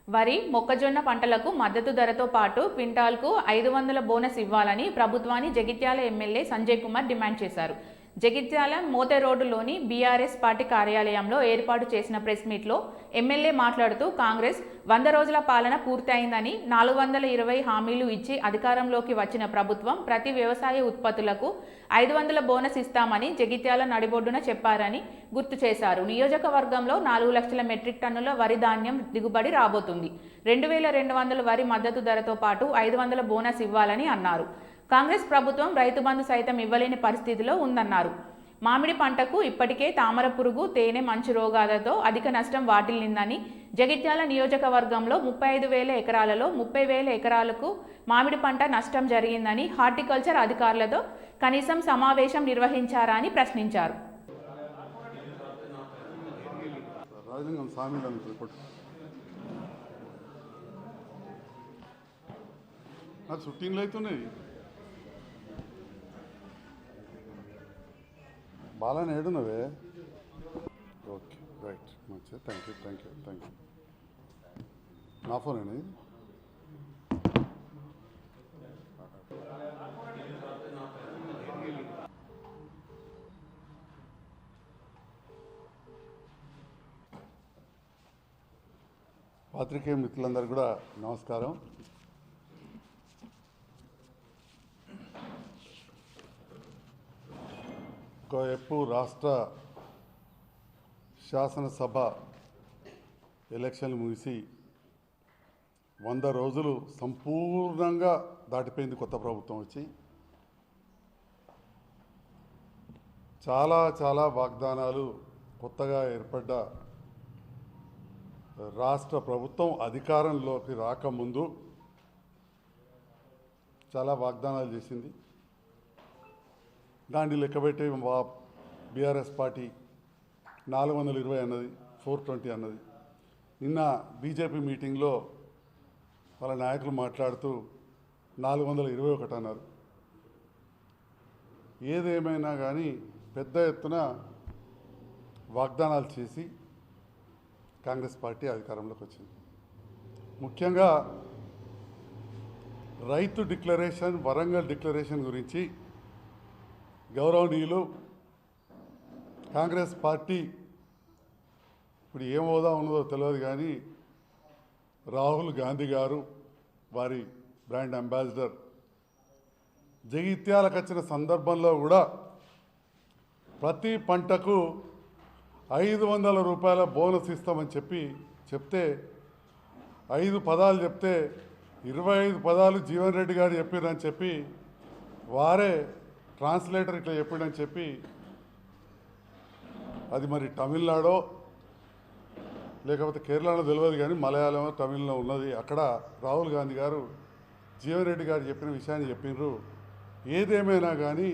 వరి, మొక్కజొన్న పంటలకు మద్దతు ధరతో పాటు క్వింటాల్కు 500 బోనస్ ఇవ్వాలని ప్రభుత్వాన్ని జగిత్యాల ఎమ్మెల్యే సంజయ్ కుమార్ డిమాండ్ చేశారు. జగిత్యాల మోతే రోడ్డులోని బీఆర్ఎస్ పార్టీ కార్యాలయంలో ఏర్పాటు చేసిన ప్రెస్ మీట్లో ఎమ్మెల్యే మాట్లాడుతూ కాంగ్రెస్ 100 రోజుల పాలన పూర్తయిందని, 420 హామీలు ఇచ్చి అధికారంలోకి వచ్చిన ప్రభుత్వం ప్రతి వ్యవసాయ ఉత్పత్తులకు 500 బోనస్ ఇస్తామని జగిత్యాల నడిబొడ్డున చెప్పారని గుర్తు చేశారు. నియోజకవర్గంలో 4 లక్షల మెట్రిక్ టన్నుల వరి ధాన్యం దిగుబడి రాబోతుంది. 2200 వరి మద్దతు ధరతో పాటు 500 బోనస్ ఇవ్వాలని అన్నారు. కాంగ్రెస్ ప్రభుత్వం రైతు బంధు సైతం ఇవ్వలేని పరిస్థితిలో ఉందన్నారు. మామిడి పంటకు ఇప్పటికే తామర పురుగు, తేనె, మంచు రోగాలతో అధిక నష్టం వాటిల్లిందని, జగిత్యాల నియోజకవర్గంలో 35,000 ఎకరాలలో 30,000 ఎకరాలకు మామిడి పంట నష్టం జరిగిందని, హార్టికల్చర్ అధికారులతో కనీసం సమావేశం నిర్వహించారా అని ప్రశ్నించారు. బాగానే ఏడున్నవే. ఓకే, రైట్, మంచిగా. Thank you. నా ఫోన్ అండి. పాత్రికేయ మిత్రులందరూ కూడా నమస్కారం. ఒకవైపు రాష్ట్ర శాసనసభ ఎలక్షన్లు ముగిసి 100 రోజులు సంపూర్ణంగా దాటిపోయింది. కొత్త ప్రభుత్వం వచ్చి చాలా వాగ్దానాలు, కొత్తగా ఏర్పడ్డ రాష్ట్ర ప్రభుత్వం అధికారంలోకి రాకముందు చాలా వాగ్దానాలు చేసింది. దాన్ని లెక్కబెట్టి బీఆర్ఎస్ పార్టీ 420 అన్నది, 420 అన్నది. నిన్న బీజేపీ మీటింగ్లో వాళ్ళ నాయకులు మాట్లాడుతూ 421 అన్నారు. ఏదేమైనా కానీ పెద్ద ఎత్తున వాగ్దానాలు చేసి కాంగ్రెస్ పార్టీ అధికారంలోకి వచ్చింది. ముఖ్యంగా రైతు డిక్లరేషన్, వరంగల్ డిక్లరేషన్ గురించి గౌరవనీయులు కాంగ్రెస్ పార్టీ ఇప్పుడు ఏం హోదా ఉన్నదో తెలియదు కానీ రాహుల్ గాంధీ గారు, వారి బ్రాండ్ అంబాసిడర్, జగిత్యాలకు వచ్చిన సందర్భంలో కూడా ప్రతి పంటకు 500 రూపాయల బోనస్ ఇస్తామని చెప్తే 5 పదాలు చెప్తే 25 పదాలు జీవన్ రెడ్డి గారు చెప్పారని చెప్పి, వారే ట్రాన్స్లేటర్ ఇట్లా చెప్పాడని చెప్పి, అది మరి తమిళనాడో లేకపోతే కేరళలో తెలియదు కానీ మలయాళం, తమిళ్లో ఉన్నది. అక్కడ రాహుల్ గాంధీ గారు జీవన్ రెడ్డి గారు చెప్పిన విషయాన్ని చెప్పినారు. ఏదేమైనా కానీ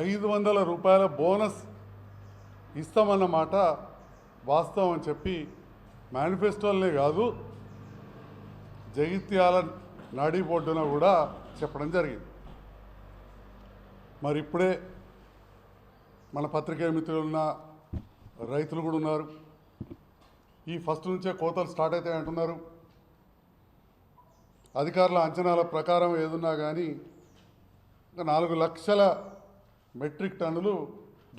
500 రూపాయల బోనస్ ఇస్తామన్నమాట వాస్తవం అని చెప్పి మేనిఫెస్టోలనే కాదు, జగిత్యాల నాడీ బోర్డున కూడా చెప్పడం జరిగింది. మరి ఇప్పుడే మన పత్రికేయ మిత్రులున్న రైతులు కూడా ఉన్నారు. ఈ ఫస్ట్ నుంచే కోతలు స్టార్ట్ అవుతాయి అంటున్నారు. అధికారుల అంచనాల ప్రకారం ఏదున్నా కానీ 4 లక్షల మెట్రిక్ టన్నులు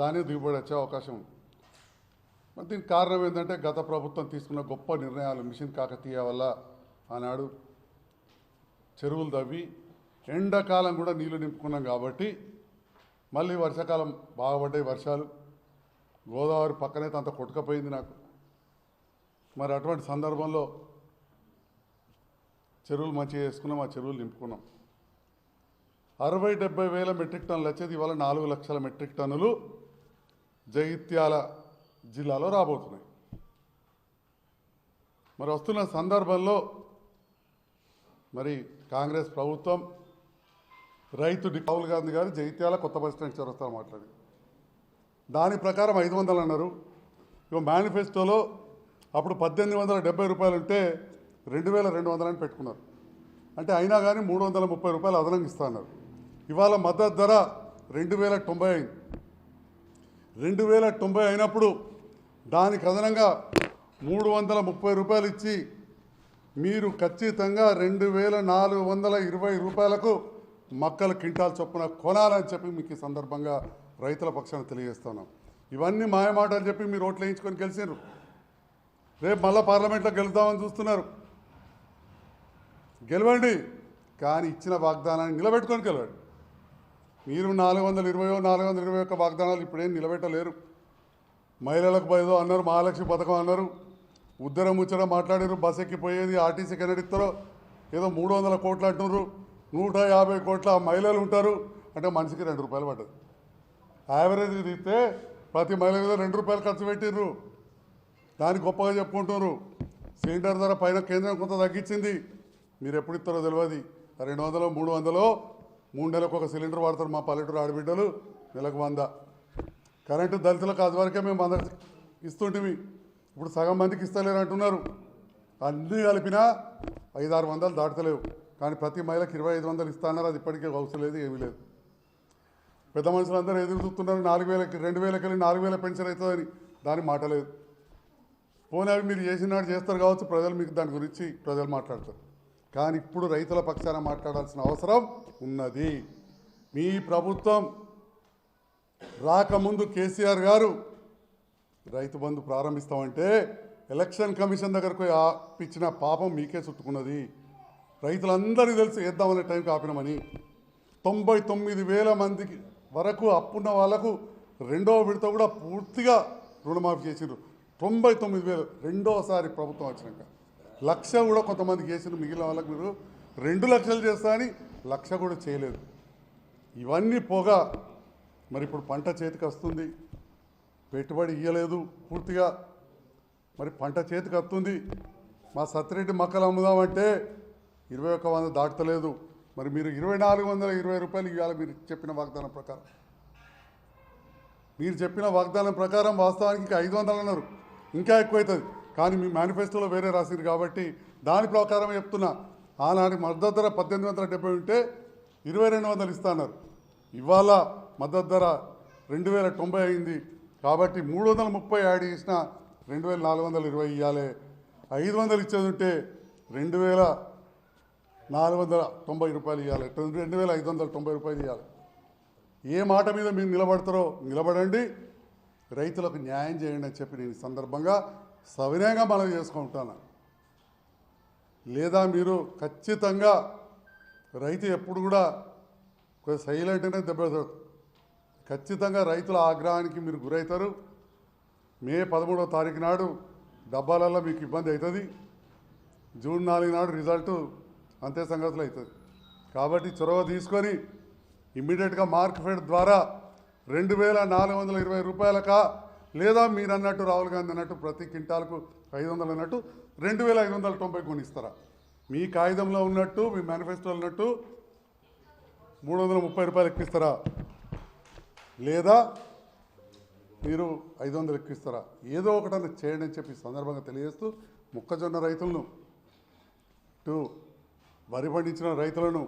ధాన్యం దిగుబడి వచ్చే అవకాశం ఉంది. మరి దీనికి కారణం ఏంటంటే గత ప్రభుత్వం తీసుకున్న గొప్ప నిర్ణయాలు. మిషన్ కాకతీయ వల్ల ఆనాడు చెరువులు తవ్వి ఎండాకాలం కూడా నీళ్లు నింపుకున్నాం కాబట్టి మళ్ళీ వర్షాకాలం బాగుపడ్డాయి వర్షాలు. గోదావరి పక్కనే అంత కొట్టుకపోయింది నాకు. మరి అటువంటి సందర్భంలో చెరువులు మంచిగా చేసుకున్నాం, ఆ చెరువులు నింపుకున్నాం. 60-70 వేల మెట్రిక్ టన్నులు వచ్చేది ఇవాళ 4 లక్షల మెట్రిక్ టన్నులు జగిత్యాల జిల్లాలో రాబోతున్నాయి. మరి వస్తున్న సందర్భంలో మరి కాంగ్రెస్ ప్రభుత్వం రైతు రాహుల్ గాంధీ గారు జగిత్యాల కొత్త బస్ స్టాండ్ చౌరస్తాలో మాట్లాడి దాని ప్రకారం 500 అన్నారు. ఇక మేనిఫెస్టోలో అప్పుడు 1870 రూపాయలు ఉంటే 2200 అని పెట్టుకున్నారు. అంటే అయినా కానీ 330 రూపాయలు అదనంగా ఇస్తున్నారు. ఇవాళ మద్దతు ధర 2090 అయింది. 2090 అయినప్పుడు దానికి అదనంగా 330 రూపాయలు ఇచ్చి మీరు ఖచ్చితంగా 2420 రూపాయలకు మక్కల క్వింటాల్ చొప్పున కొనాలని చెప్పి మీకు ఈ సందర్భంగా రైతుల పక్షాన తెలియజేస్తున్నాం. ఇవన్నీ మాయమాటలు చెప్పి మీరు ఓట్లు వేయించుకొని గెలిచినారు. రేపు మళ్ళీ పార్లమెంట్లో గెలుద్దామని చూస్తున్నారు. గెలవండి, కానీ ఇచ్చిన వాగ్దానాన్ని నిలబెట్టుకొని గెలవండి. మీరు 421 వాగ్దానాలు ఇప్పుడేం నిలబెట్టలేరు. మహిళలకు ఏదో అన్నారు, మహాలక్ష్మి పథకం అన్నారు, ఉద్దరం ముచ్చడం మాట్లాడారు, బస్ ఎక్కిపోయేది ఆర్టీసీకి ఎన్నడిస్తారో ఏదో 300 కోట్లు అంటున్నారు, 150 కోట్ల మహిళలు ఉంటారు అంటే మనిషికి 2 రూపాయలు పడ్డది. యావరేజ్ తీస్తే ప్రతి మహిళ మీద 2 రూపాయలు ఖర్చు పెట్టిర్రు. దాన్ని గొప్పగా చెప్పుకుంటున్నారు. సిలిండర్ ధర పైన కేంద్రం కొంత తగ్గించింది, మీరు ఎప్పుడు ఇస్తారో తెలియదు. 200 300 3 నెలలకు ఒక సిలిండర్ వాడతారు మా పల్లెటూరు ఆడబిడ్డలు, నెలకు 100. కరెంటు దళితులకు అది వరకే మేము 100 ఇస్తుంటివి, ఇప్పుడు సగం మందికి ఇస్తలేరు అంటున్నారు. అన్నీ కలిపినా 500-600 దాటుతలేవు, కానీ ప్రతి మహిళకి 2500 ఇస్తున్నారు. అది ఇప్పటికే అవసరం లేదు, ఏమీ లేదు. పెద్ద మనుషులందరూ ఎదురు చూస్తున్నారు, 4000కి 2000కి వెళ్ళి 4000 పెన్షన్ అవుతుందని. దాని మాట లేదు. పోనీ అవి మీరు చేసినాడు చేస్తారు కావచ్చు, ప్రజలు మీకు దాని గురించి ప్రజలు మాట్లాడతారు. కానీ ఇప్పుడు రైతుల పక్షాన మాట్లాడాల్సిన అవసరం ఉన్నది. మీ ప్రభుత్వం రాకముందు కేసీఆర్ గారు రైతు బంధు ప్రారంభిస్తామంటే ఎలక్షన్ కమిషన్ దగ్గరకు ఇచ్చిన పాపం మీకే చుట్టుకున్నది. రైతులందరికీ తెలిసి వేద్దామనే టైంకి ఆపినామని 99,000 మందికి వరకు అప్పున్న వాళ్లకు రెండవ విడత కూడా పూర్తిగా రుణమాఫీ చేసిండ్రు. 99,000 రెండోసారి ప్రభుత్వం వచ్చినాక 1,00,000 కూడా కొంతమందికి చేసిండ్రు. మిగిలిన వాళ్ళకు మీరు 2 లక్షలు చేస్తా అని 1,00,000 కూడా చేయలేదు. ఇవన్నీ పోగా మరి ఇప్పుడు పంట చేతికి వస్తుంది, పెట్టుబడి ఇవ్వలేదు పూర్తిగా, మరి పంట చేతికి వస్తుంది. మా సత్తిరెడ్డి మక్కలు అమ్ముదామంటే 2100 దాటలేదు. మరి మీరు 2420 రూపాయలు ఇవ్వాలి. మీరు చెప్పిన వాగ్దానం ప్రకారం, వాస్తవానికి ఇంకా 500 అన్నారు, ఇంకా ఎక్కువవుతుంది. కానీ మీ మేనిఫెస్టోలో వేరే రాసింది కాబట్టి దాని ప్రకారం చెప్తున్నా. ఆనాటి మద్దతు ధర 1870 ఉంటే 2200 ఇస్తా అన్నారు. ఇవాళ మద్దతు ధర 2090 అయింది. కాబట్టి 330 యాడ్ చేసిన 2420 ఇవ్వాలి. 500 ఇచ్చేది ఉంటే 2490 రూపాయలు ఇవ్వాలి, 2590 రూపాయలు ఇవ్వాలి. ఏ మాట మీద మీరు నిలబడతారో నిలబడండి, రైతులకు న్యాయం చేయండి అని చెప్పి నేను ఈ సందర్భంగా సవినయంగా మనవి చేసుకుంటాను. లేదా మీరు ఖచ్చితంగా రైతు ఎప్పుడు కూడా సైలెంట్గానే దెబ్బతారు. ఖచ్చితంగా రైతుల ఆగ్రహానికి మీరు గురవుతారు. మే 13వ తారీఖు నాడు డబ్బాలలో మీకు ఇబ్బంది అవుతుంది. జూన్ 4 నాడు రిజల్ట్ అంతే సంగతులు అవుతుంది. కాబట్టి చొరవ తీసుకొని ఇమ్మీడియట్గా మార్కెట్ ద్వారా 2420 రూపాయలకా, లేదా మీరు అన్నట్టు రాహుల్ గాంధీ అన్నట్టు ప్రతి క్వింటాల్కు 500 అన్నట్టు 2590 కొనిస్తారా? మీ కాగితంలో ఉన్నట్టు, మీ మేనిఫెస్టోలో ఉన్నట్టు 330 రూపాయలు ఎక్కిస్తారా, లేదా మీరు 500 ఎక్కిస్తారా? ఏదో ఒకటన్నా చేయండి అని చెప్పి సందర్భంగా తెలియజేస్తూ, మొక్కజొన్న రైతులను, ఇటు వరి పండించిన రైతులను,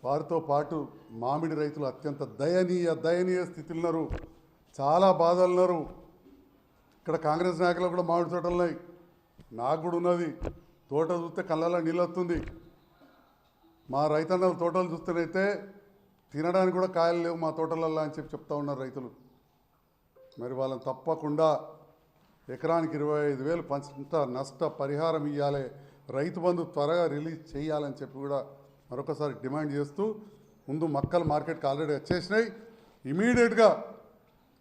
వారితో పాటు మామిడి రైతులు అత్యంత దయనీయ స్థితిలో ఉన్నారు. చాలా బాధలు ఉన్నారు. ఇక్కడ కాంగ్రెస్ నాయకులు కూడా మామిడి తోటలు ఉన్నాయి, నాకు కూడా ఉన్నది. తోట చూస్తే కళ్ళల్లో నీళ్ళు వస్తుంది. మా రైతన్నల తోటలు చూస్తేనైతే తినడానికి కూడా కాయలు లేవు మా తోటలల్లో అని చెప్పి చెప్తా ఉన్నారు రైతులు. మరి వాళ్ళని తప్పకుండా ఎకరానికి 25,000 పంట నష్ట పరిహారం ఇవ్వాలి, రైతు బంధు త్వరగా రిలీజ్ చేయాలని చెప్పి కూడా మరొకసారి డిమాండ్ చేస్తూ, ముందు మక్కలు మార్కెట్కి ఆల్రెడీ వచ్చేసినాయి. ఇమీడియట్గా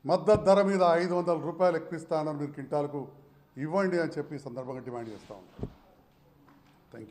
మద్దతు ధర మీద 500 రూపాయలు ఎక్కిస్తానని మీరు క్వింటాల్కు ఇవ్వండి అని చెప్పి సందర్భంగా డిమాండ్ చేస్తా ఉన్నాం.